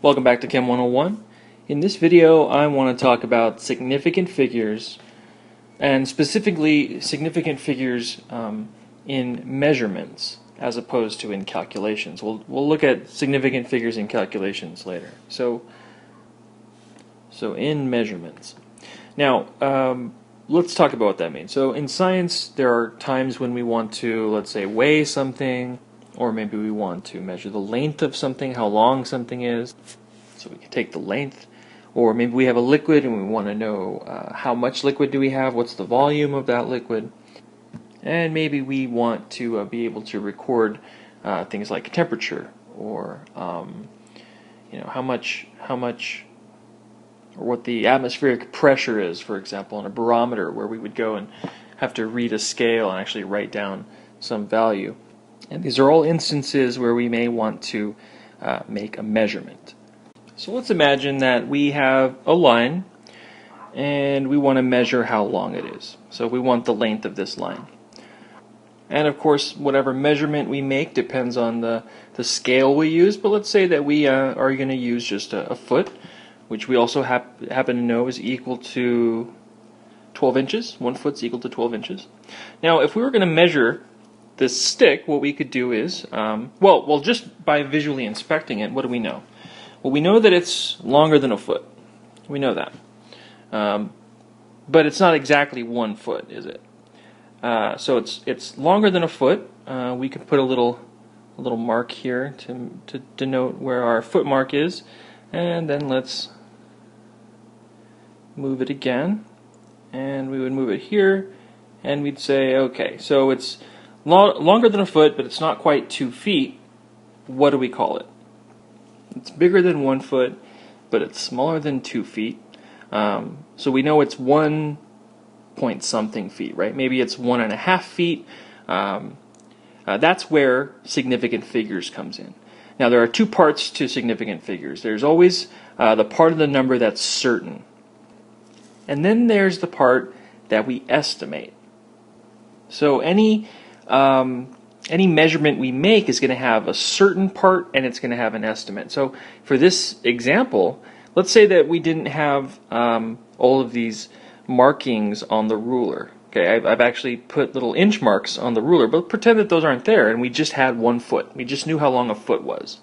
Welcome back to Chem 101. In this video, I want to talk about significant figures, and specifically significant figures in measurements as opposed to in calculations. We'll look at significant figures in calculations later. So in measurements. Now, let's talk about what that means. So in science, there are times when we want to, let's say, weigh something, or maybe we want to measure the length of something, how long something is. So we can take the length, or maybe we have a liquid and we want to know how much liquid do we have, what's the volume of that liquid, and maybe we want to be able to record things like temperature, or how much, or what the atmospheric pressure is, for example, on a barometer, where we would go and have to read a scale and actually write down some value. And these are all instances where we may want to make a measurement. So let's imagine that we have a line and we want to measure how long it is. So we want the length of this line. And of course, whatever measurement we make depends on the scale we use, but let's say that we are going to use just a foot, which we also happen to know is equal to 12 inches. 1 foot's equal to 12 inches. Now, if we were going to measure this stick, what we could do is, well, just by visually inspecting it, what do we know? Well, we know that it's longer than a foot. We know that. But it's not exactly 1 foot, is it? So it's longer than a foot. We could put a little mark here to denote where our foot mark is, and then let's move it again, and we would move it here, and we'd say, okay, so it's longer than a foot, but it's not quite 2 feet. What do we call it? It's bigger than 1 foot, but it's smaller than 2 feet. So we know it's 1 point something feet, right? Maybe it's 1.5 feet. That's where significant figures comes in. Now, there are 2 parts to significant figures. There's always the part of the number that's certain, and then there's the part that we estimate. So any measurement we make is going to have a certain part, and it's going to have an estimate. So for this example, let's say that we didn't have all of these markings on the ruler. Okay, I've actually put little inch marks on the ruler, but pretend that those aren't there, and we just had 1 foot. We just knew how long a foot was.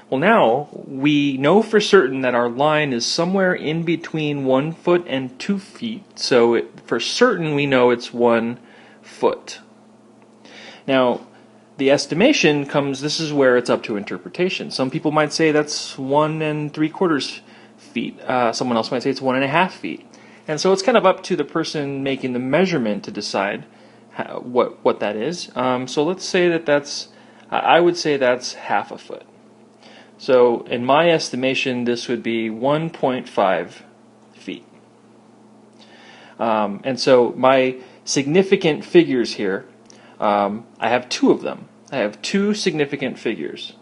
Well, now we know for certain that our line is somewhere in between 1 foot and 2 feet. So for certain we know it's 1 foot. Now, the estimation comes, this is where it's up to interpretation. Some people might say that's 1 3/4 feet. Someone else might say it's 1.5 feet. And so it's kind of up to the person making the measurement to decide what that is. So let's say that I would say that's half a foot. So in my estimation, this would be 1.5 feet. And so my significant figures here, I have 2 of them. I have 2 significant figures.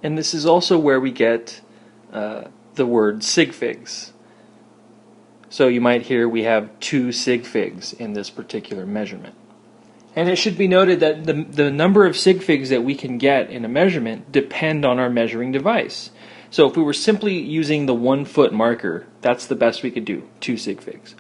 And this is also where we get the word sig figs. So you might hear we have 2 sig figs in this particular measurement. And it should be noted that the number of sig figs that we can get in a measurement depend on our measuring device. So if we were simply using the 1 foot marker, that's the best we could do, 2 sig figs.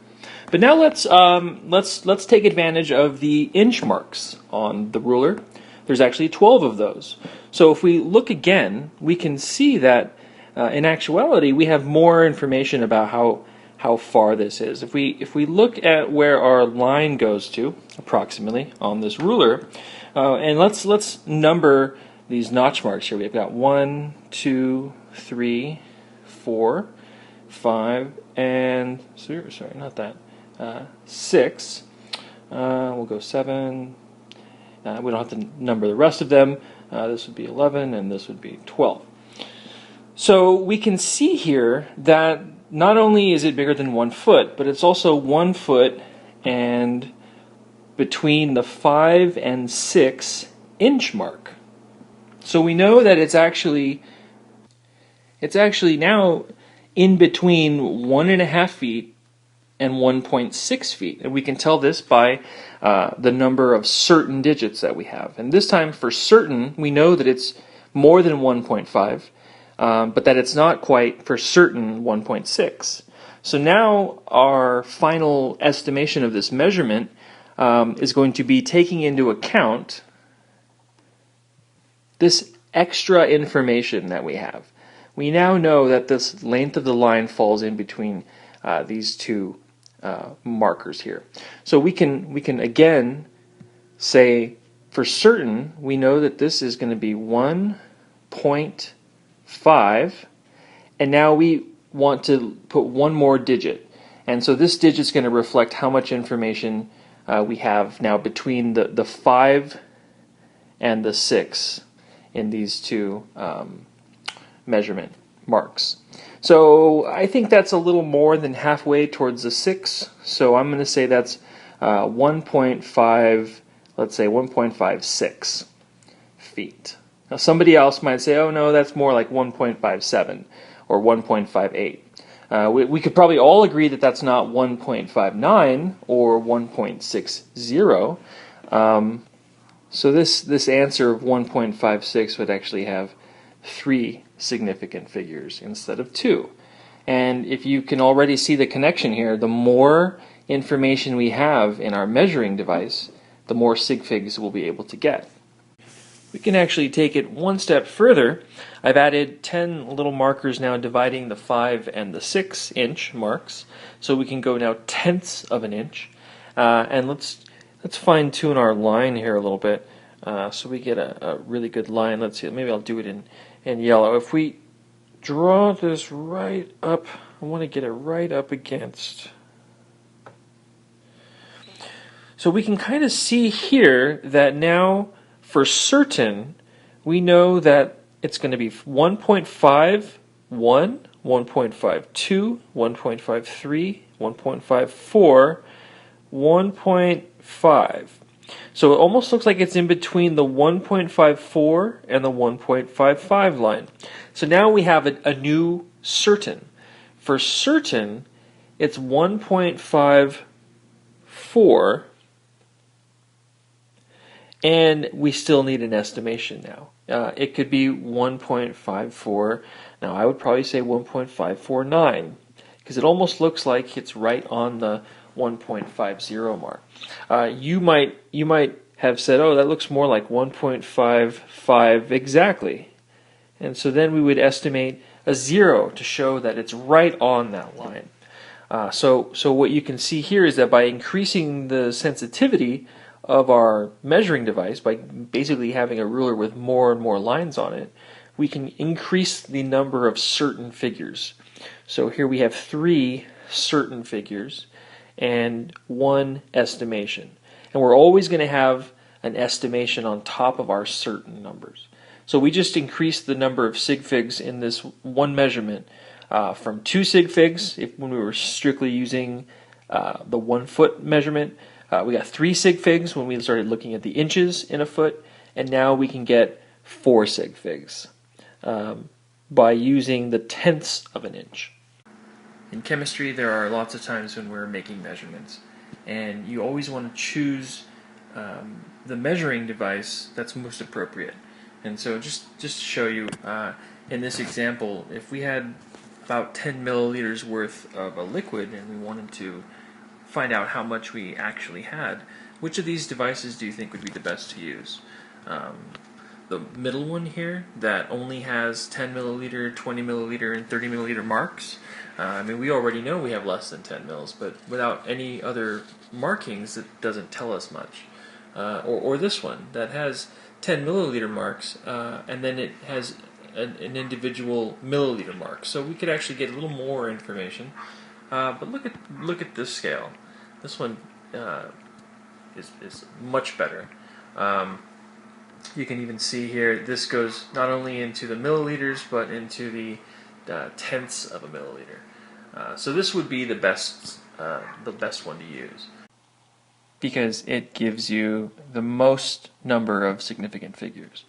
But now let's take advantage of the inch marks on the ruler. There's actually 12 of those. So if we look again, we can see that in actuality we have more information about how far this is. If we look at where our line goes to, approximately, on this ruler, and let's number these notch marks here. We've got 1, 2, 3, 4, 5, and sorry, not that. 6. We'll go 7. We don't have to number the rest of them. This would be 11, and this would be 12. So we can see here that not only is it bigger than 1 foot, but it's also 1 foot and between the 5 and 6 inch mark. So we know that it's actually now in between 1.5 feet and 1.6 feet. And we can tell this by the number of certain digits that we have. And this time, for certain, we know that it's more than 1.5. but that it's not quite for certain 1.6. So now our final estimation of this measurement is going to be taking into account this extra information that we have. We now know that this length of the line falls in between these two markers here. So we can again say for certain we know that this is going to be 1.5, and now we want to put one more digit, and so this digit is going to reflect how much information we have now between the 5 and the 6 in these two measurement marks. So I think that's a little more than halfway towards the 6, so I'm going to say that's 1.5, let's say 1.56 feet. Now somebody else might say, oh no, that's more like 1.57 or 1.58. We could probably all agree that that's not 1.59 or 1.60. So this answer of 1.56 would actually have 3 significant figures instead of 2. And if you can already see the connection here, the more information we have in our measuring device, the more sig figs we'll be able to get. We can actually take it one step further. I've added 10 little markers now dividing the 5 and the 6 inch marks, so we can go now tenths of an inch. And let's fine tune our line here a little bit so we get a really good line. Let's see, maybe I'll do it in yellow. If we draw this right up, I want to get it right up against. So we can kind of see here that now for certain we know that it's going to be 1.51, 1.52, 1.53, 1.54, 1.5. So it almost looks like it's in between the 1.54 and the 1.55 line. So now we have a new certain. For certain, it's 1.54, and we still need an estimation now. It could be 1.54. Now I would probably say 1.549 because it almost looks like it's right on the 1.50 mark. You might have said, oh, that looks more like 1.55 exactly. And so then we would estimate a 0 to show that it's right on that line. So what you can see here is that by increasing the sensitivity of our measuring device, by basically having a ruler with more and more lines on it, we can increase the number of certain figures. So here we have 3 certain figures and 1 estimation. And we're always going to have an estimation on top of our certain numbers. So we just increased the number of sig figs in this one measurement from 2 sig figs when we were strictly using the 1 foot measurement. We got 3 sig figs when we started looking at the inches in a foot, and now we can get 4 sig figs by using the tenths of an inch. In chemistry, there are lots of times when we're making measurements, and you always want to choose the measuring device that's most appropriate. And so just to show you, in this example, if we had about 10 milliliters worth of a liquid and we wanted to find out how much we actually had, which of these devices do you think would be the best to use? The middle one here that only has 10 milliliter, 20 milliliter, and 30 milliliter marks. I mean, we already know we have less than 10 mils, but without any other markings, it doesn't tell us much. Or this one that has 10 milliliter marks, and then it has an individual milliliter mark. So we could actually get a little more information. But look at this scale. This one is much better. You can even see here this goes not only into the milliliters but into the tenths of a milliliter. So this would be the best one to use because it gives you the most number of significant figures.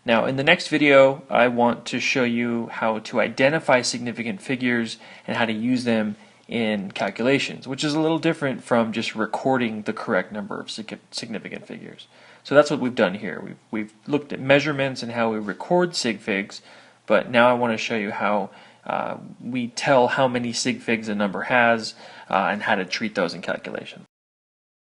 Now, in the next video, I want to show you how to identify significant figures and how to use them in calculations, which is a little different from just recording the correct number of significant figures. So that's what we've done here. We've looked at measurements and how we record sig figs, but now I want to show you how we tell how many sig figs a number has and how to treat those in calculation.